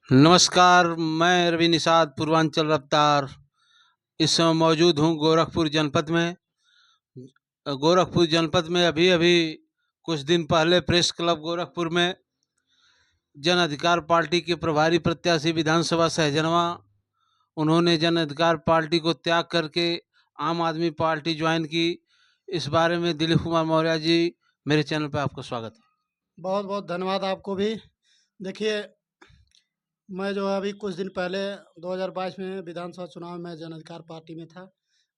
नमस्कार, मैं रवि निषाद पूर्वांचल रफ्तार इस समय मौजूद हूँ गोरखपुर जनपद में। गोरखपुर जनपद में अभी-अभी कुछ दिन पहले प्रेस क्लब गोरखपुर में जन अधिकार पार्टी के प्रभारी प्रत्याशी विधानसभा सहजनवा, उन्होंने जन अधिकार पार्टी को त्याग करके आम आदमी पार्टी ज्वाइन की। इस बारे में दिलीप कुमार मौर्य जी, मेरे चैनल पे आपका स्वागत है। बहुत बहुत धन्यवाद आपको भी। देखिए, मैं जो है अभी कुछ दिन पहले 2022 में विधानसभा चुनाव में जन अधिकार पार्टी में था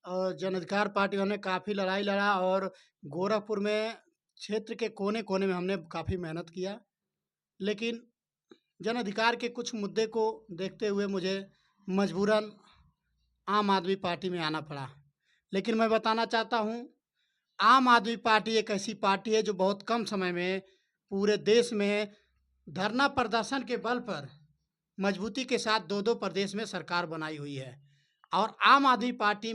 और जन अधिकार पार्टी हमने काफ़ी लड़ाई लड़ा और गोरखपुर में क्षेत्र के कोने-कोने में हमने काफ़ी मेहनत किया। लेकिन जन अधिकार के कुछ मुद्दे को देखते हुए मुझे मजबूरन आम आदमी पार्टी में आना पड़ा। लेकिन मैं बताना चाहता हूँ, आम आदमी पार्टी एक ऐसी पार्टी है जो बहुत कम समय में पूरे देश में धरना प्रदर्शन के बल पर मजबूती के साथ 2-2 प्रदेश में सरकार बनाई हुई है। और आम आदमी पार्टी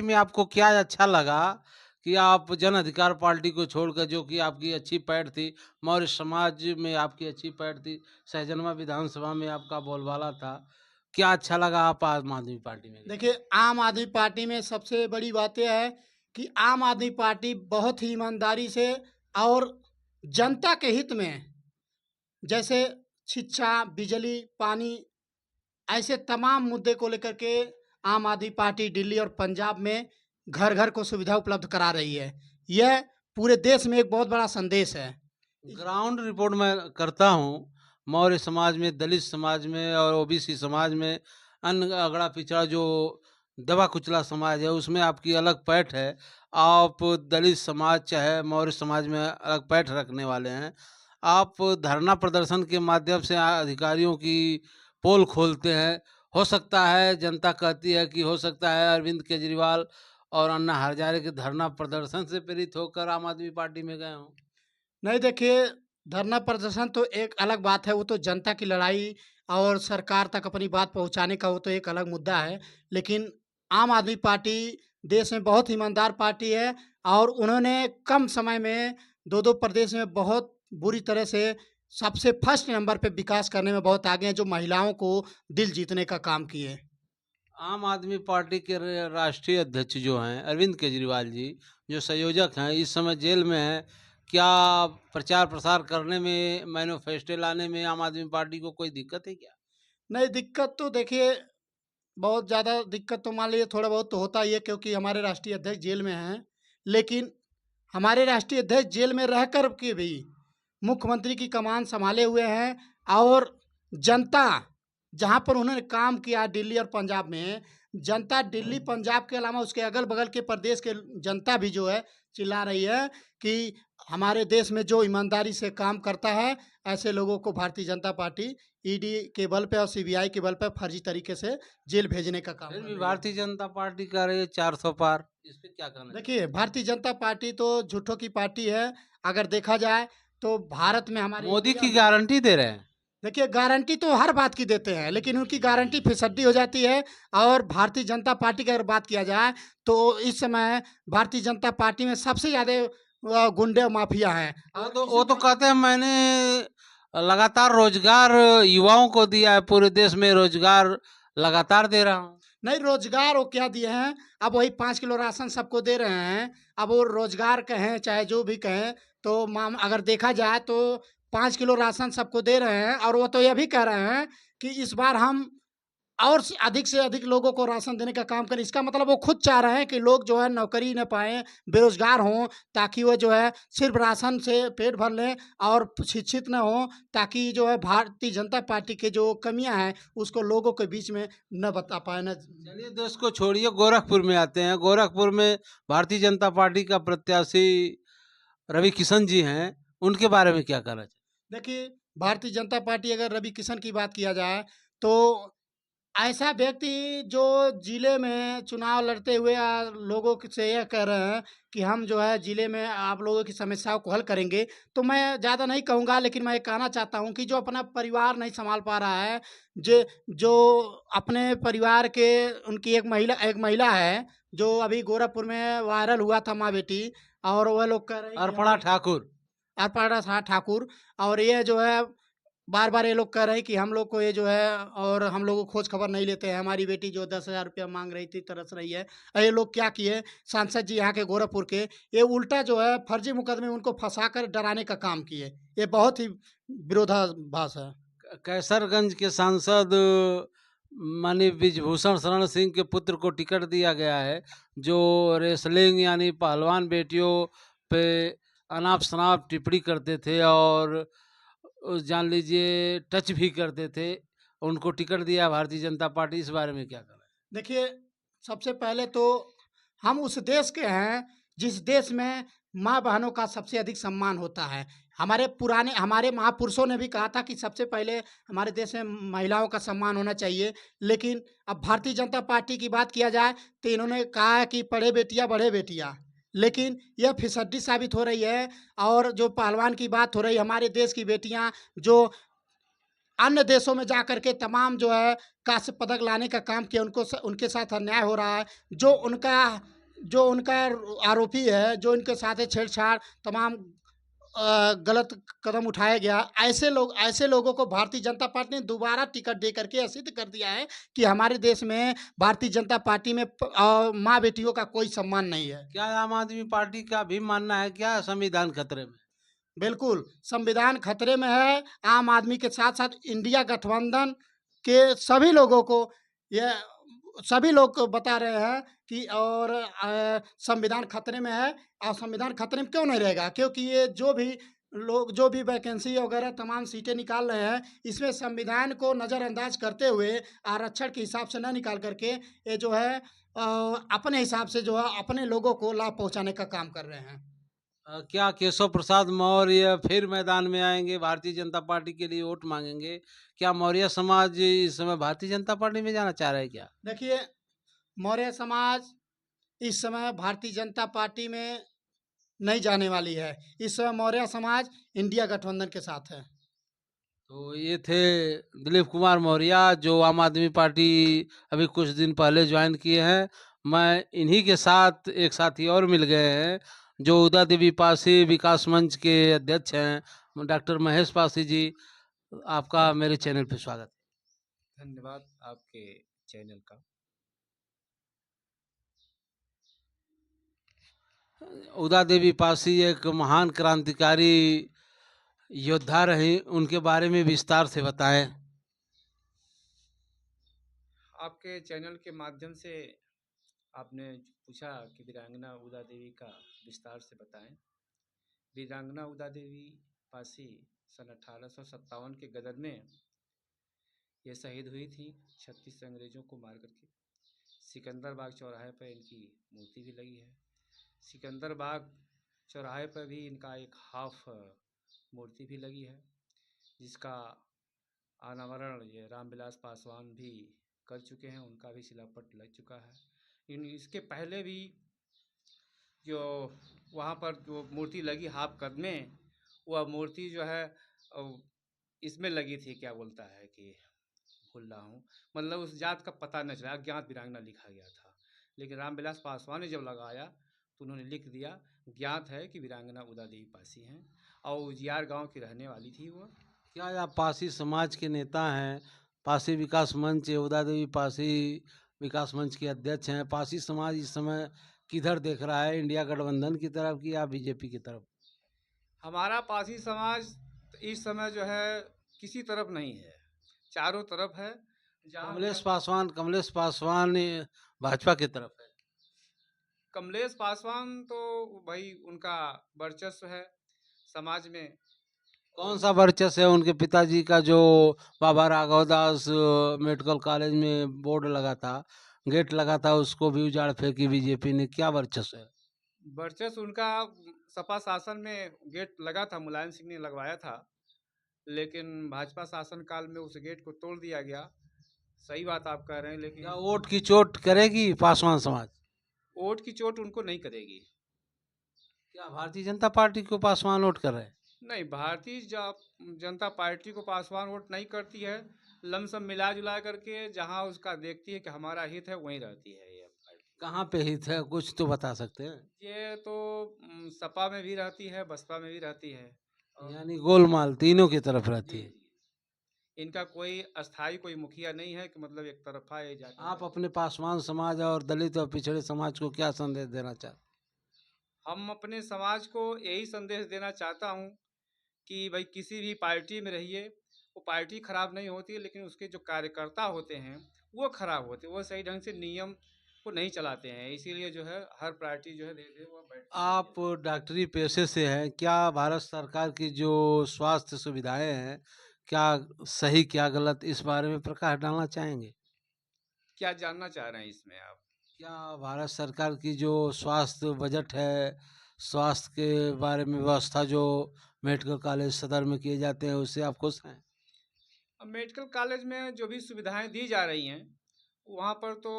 में आपको क्या अच्छा लगा कि आप जन अधिकार पार्टी को छोड़कर, जो कि आपकी अच्छी पैठ थी, मौर्य समाज में आपकी अच्छी पैठ थी, सहजनवा विधानसभा में आपका बोलबाला था, क्या अच्छा लगा आप आम आदमी पार्टी में गए? देखिए, आम आदमी पार्टी में सबसे बड़ी बात ये है कि आम आदमी पार्टी बहुत ही ईमानदारी से और जनता के हित में, जैसे शिक्षा, बिजली, पानी, ऐसे तमाम मुद्दे को लेकर के आम आदमी पार्टी दिल्ली और पंजाब में घर-घर को सुविधा उपलब्ध करा रही है। यह पूरे देश में एक बहुत बड़ा संदेश है। ग्राउंड रिपोर्ट मैं करता हूँ, मौर्य समाज में, दलित समाज में और ओबीसी समाज में, अन्य अगड़ा पिछड़ा जो दबा कुचला समाज है, उसमें आपकी अलग पैठ है। आप दलित समाज चाहे मौर्य समाज में अलग पैठ रखने वाले हैं। आप धरना प्रदर्शन के माध्यम से अधिकारियों की पोल खोलते हैं। हो सकता है, जनता कहती है कि हो सकता है अरविंद केजरीवाल और अन्ना हजारे के धरना प्रदर्शन से प्रेरित होकर आम आदमी पार्टी में गए हों। नहीं, देखिए, धरना प्रदर्शन तो एक अलग बात है, वो तो जनता की लड़ाई और सरकार तक अपनी बात पहुँचाने का वो तो एक अलग मुद्दा है। लेकिन आम आदमी पार्टी देश में बहुत ईमानदार पार्टी है और उन्होंने कम समय में 2-2 प्रदेश में बहुत बुरी तरह से सबसे फर्स्ट नंबर पे विकास करने में बहुत आगे हैं, जो महिलाओं को दिल जीतने का काम किए। आम आदमी पार्टी के राष्ट्रीय अध्यक्ष जो हैं अरविंद केजरीवाल जी, जो संयोजक हैं, इस समय जेल में हैं। क्या प्रचार प्रसार करने में, मैनिफेस्टो लाने में आम आदमी पार्टी को कोई दिक्कत है क्या? नहीं, दिक्कत तो देखिए, बहुत ज़्यादा दिक्कत तो मान लीजिए थोड़ा बहुत तो होता ही है, क्योंकि हमारे राष्ट्रीय अध्यक्ष जेल में हैं। लेकिन हमारे राष्ट्रीय अध्यक्ष जेल में रह कर के भी मुख्यमंत्री की कमान सँभाले हुए हैं और जनता, जहाँ पर उन्होंने काम किया दिल्ली और पंजाब में, जनता दिल्ली, पंजाब के अलावा उसके अगल-बगल के प्रदेश के जनता भी जो है चिल्ला रही है कि हमारे देश में जो ईमानदारी से काम करता है, ऐसे लोगों को भारतीय जनता पार्टी ईडी के बल पे और सीबीआई के बल पे फर्जी तरीके से जेल भेजने का काम फिर कर भी रही है। भारतीय जनता पार्टी कह रही है 400 पार, इस पे क्या कहना चाहिए? देखिए, भारतीय जनता पार्टी तो झूठों की पार्टी है। अगर देखा जाए तो भारत में, हमारे मोदी इंडिया की में, गारंटी दे रहे हैं। देखिए, गारंटी तो हर बात की देते हैं, लेकिन उनकी गारंटी फिसड्डी हो जाती है। और भारतीय जनता पार्टी की अगर बात किया जाए, तो इस समय भारतीय जनता पार्टी में सबसे ज़्यादा गुंडे माफिया हैं। वो और तो किसी वो तो तरह कहते हैं मैंने लगातार रोजगार युवाओं को दिया है, पूरे देश में रोजगार लगातार दे रहा हूँ। नहीं, रोज़गार वो क्या दिए हैं, अब वही 5 किलो राशन सबको दे रहे हैं। अब वो रोज़गार कहें, चाहे जो भी कहें, तो माम अगर देखा जाए तो 5 किलो राशन सबको दे रहे हैं और वो तो ये भी कह रहे हैं कि इस बार हम और से अधिक लोगों को राशन देने का काम करें। इसका मतलब वो खुद चाह रहे हैं कि लोग जो है नौकरी न पाएँ, बेरोज़गार हों, ताकि वो जो है सिर्फ़ राशन से पेट भर लें और शिक्षित ना हों, ताकि जो है भारतीय जनता पार्टी की जो कमियाँ हैं, उसको लोगों के बीच में न बता पाएँ, न। चलिए, देश को छोड़िए, गोरखपुर में आते हैं। गोरखपुर में भारतीय जनता पार्टी का प्रत्याशी रवि किशन जी हैं, उनके बारे में क्या कहना चाहिए? देखिए, भारतीय जनता पार्टी, अगर रवि किशन की बात किया जाए, तो ऐसा व्यक्ति जो ज़िले में चुनाव लड़ते हुए लोगों से यह कह रहे हैं कि हम जो है ज़िले में आप लोगों की समस्याओं को हल करेंगे, तो मैं ज़्यादा नहीं कहूँगा, लेकिन मैं ये कहना चाहता हूँ कि जो अपना परिवार नहीं सँभाल पा रहा है, जे जो अपने परिवार के, उनकी एक महिला है, जो अभी गोरखपुर में वायरल हुआ था, माँ-बेटी, और वह लोग कह रहे हैं कि अर्पणा हमारे ठाकुर। अर्पणा ठाकुर, और ये जो है बार-बार ये लोग कह रहे हैं कि हम लोग को ये जो है और हम लोग को खोज खबर नहीं लेते हैं। हमारी बेटी जो 10,000 रुपया माँग रही थी, तरस रही है। ये लोग क्या किए, सांसद जी यहाँ के गोरखपुर के, ये उल्टा जो है फर्जी मुकदमे में उनको फँसाकर डराने का काम किए। ये बहुत ही विरोधाभास है। कैसरगंज के सांसद माननीय ब्रिजभूषण शरण सिंह के पुत्र को टिकट दिया गया है, जो रेसलिंग यानी पहलवान बेटियों पे अनाप-शनाप टिप्पणी करते थे और जान लीजिए टच भी करते थे। उनको टिकट दिया भारतीय जनता पार्टी, इस बारे में क्या कहें? देखिए, सबसे पहले तो हम उस देश के हैं, जिस देश में माँ-बहनों का सबसे अधिक सम्मान होता है। हमारे महापुरुषों ने भी कहा था कि सबसे पहले हमारे देश में महिलाओं का सम्मान होना चाहिए। लेकिन अब भारतीय जनता पार्टी की बात किया जाए, तो इन्होंने कहा है कि पढ़े बेटियाँ, बढ़े बेटियाँ। लेकिन यह फिसड्डी साबित हो रही है और जो पहलवान की बात हो रही है, हमारे देश की बेटियाँ जो अन्य देशों में जाकर के तमाम जो है कांस्य पदक लाने का काम किया, उनके साथ अन्याय हो रहा है। जो उनका आरोपी है, जो इनके साथ है छेड़छाड़, तमाम गलत कदम उठाया गया। ऐसे लोगों को भारतीय जनता पार्टी ने दोबारा टिकट दे करके यह सिद्ध कर दिया है कि हमारे देश में भारतीय जनता पार्टी में माँ बेटियों का कोई सम्मान नहीं है। क्या आम आदमी पार्टी का भी मानना है क्या संविधान खतरे में? बिल्कुल, संविधान खतरे में है। आम आदमी के साथ-साथ इंडिया गठबंधन के सभी लोगों को ये सभी लोग को बता रहे हैं कि और संविधान खतरे में है। और संविधान खतरे में क्यों नहीं रहेगा? क्योंकि ये जो भी वैकेंसी वगैरह तमाम सीटें निकाल रहे हैं, इसमें संविधान को नज़रअंदाज करते हुए आरक्षण के हिसाब से ना निकाल कर के ये जो है अपने हिसाब से जो है अपने लोगों को लाभ पहुँचाने का काम कर रहे हैं। क्या केशव प्रसाद मौर्य फिर मैदान में आएँगे, भारतीय जनता पार्टी के लिए वोट माँगेंगे? क्या मौर्य समाज इस समय भारतीय जनता पार्टी में जाना चाह रहा है क्या? देखिए, मौर्य समाज इस समय भारतीय जनता पार्टी में नहीं जाने वाली है। इस समय मौर्य समाज इंडिया गठबंधन के साथ है। तो ये थे दिलीप कुमार मौर्य, जो आम आदमी पार्टी अभी कुछ दिन पहले ज्वाइन किए हैं। मैं इन्हीं के साथ एक साथी और मिल गए हैं, जो उदा देवी पासी विकास मंच के अध्यक्ष हैं, डॉक्टर महेश पासी जी। आपका मेरे चैनल पे स्वागत धन्यवाद आपके चैनल का। है। उदा देवी पासी एक महान क्रांतिकारी योद्धा रही, उनके बारे में विस्तार से बताएं। आपके चैनल के माध्यम से आपने पूछा कि वीरांगना उदा देवी का विस्तार से बताएं। वीरांगना उदा देवी पासी सन 1857 के गदर में ये शहीद हुई थी, 36 अंग्रेजों को मार करके। सिकंदरबाग चौराहे पर इनकी मूर्ति भी लगी है। सिकंदरबाग चौराहे पर भी इनका एक हाफ मूर्ति भी लगी है, जिसका अनावरण ये रामविलास पासवान भी कर चुके हैं, उनका भी शिलापट लग चुका है। इसके पहले भी जो वहाँ पर जो मूर्ति लगी हाफ कद में, वह मूर्ति जो है इसमें लगी थी, क्या बोलता है कि भूल रहा हूँ, मतलब उस जात का पता न चला, अज्ञात वीरांगना लिखा गया था। लेकिन रामविलास पासवान ने जब लगाया तो उन्होंने लिख दिया, ज्ञात है कि वीरांगना उदा देवी पासी हैं और उजियार गांव की रहने वाली थी वह। क्या आप पासी समाज के नेता हैं? पासी विकास मंच, उदा देवी पासी विकास मंच के अध्यक्ष हैं। पासी समाज इस समय किधर देख रहा है, इंडिया गठबंधन की तरफ की या बीजेपी की तरफ? हमारा पासी समाज इस समय जो है किसी तरफ नहीं है, चारों तरफ है। कमलेश पासवान भाजपा की तरफ है। कमलेश पासवान तो भाई उनका वर्चस्व है समाज में। कौन सा वर्चस्व है उनके पिताजी का, जो बाबा राघव दास मेडिकल कॉलेज में बोर्ड लगा था, गेट लगा था, उसको भी उजाड़ फेंकी बीजेपी ने? क्या वर्चस्व है? वर्चस्व उनका सपा शासन में गेट लगा था, मुलायम सिंह ने लगवाया था, लेकिन भाजपा शासन काल में उस गेट को तोड़ दिया गया। सही बात आप कह रहे हैं, लेकिन क्या वोट की चोट करेगी पासवान समाज? वोट की चोट उनको नहीं करेगी। क्या भारतीय जनता पार्टी को पासवान वोट कर रहे हैं? नहीं, भारतीय जनता पार्टी को पासवान वोट नहीं करती है। लमसम मिला जुला करके जहां उसका देखती है कि हमारा हित है, वहीं रहती है ये पार्टी। कहाँ पे हित है, कुछ तो बता सकते हैं? ये तो सपा में भी रहती है, बसपा में भी रहती है। यानी गोलमाल तीनों की तरफ रहती जी है। जी। इनका कोई अस्थाई कोई मुखिया नहीं है कि मतलब एक तरफा ये जाकर आप अपने पासवान समाज और दलित और पिछड़े समाज को क्या संदेश देना चाहते? हम अपने समाज को यही संदेश देना चाहता हूँ कि भाई किसी भी पार्टी में रहिए, वो पार्टी खराब नहीं होती, लेकिन उसके जो कार्यकर्ता होते हैं वो खराब होते हैं, वो सही ढंग से नियम को नहीं चलाते हैं। इसीलिए जो है हर पार्टी जो है धीरे धीरे वो बैठती जा रही आप है। डॉक्टरी पेशे से हैं, क्या भारत सरकार की जो स्वास्थ्य सुविधाएं हैं, क्या सही क्या गलत, इस बारे में प्रकाश डालना चाहेंगे? क्या जानना चाह रहे हैं इसमें आप? क्या भारत सरकार की जो स्वास्थ्य बजट है, स्वास्थ्य के बारे में व्यवस्था जो मेडिकल कॉलेज सदर में किए जाते हैं, उससे आप खुश हैं? अब मेडिकल कॉलेज में जो भी सुविधाएं दी जा रही हैं वहाँ पर तो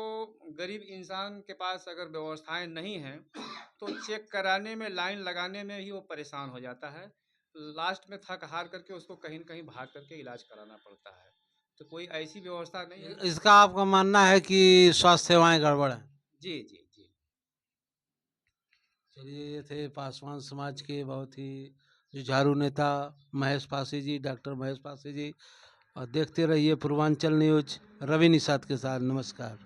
गरीब इंसान के पास अगर व्यवस्थाएं नहीं हैं तो चेक कराने में, लाइन लगाने में ही वो परेशान हो जाता है। लास्ट में थक हार करके उसको कहीं न कहीं भाग करके इलाज कराना पड़ता है। तो कोई ऐसी व्यवस्था नहीं है। इसका आपका मानना है कि स्वास्थ्य सेवाएं गड़बड़ हैं? जी, जी, जी। चलिए, ये थे पासवान समाज के बहुत ही जुझारू नेता महेश पासी जी, डॉक्टर महेश पासी जी। और देखते रहिए पूर्वांचल न्यूज। रवि निषाद के साथ, नमस्कार।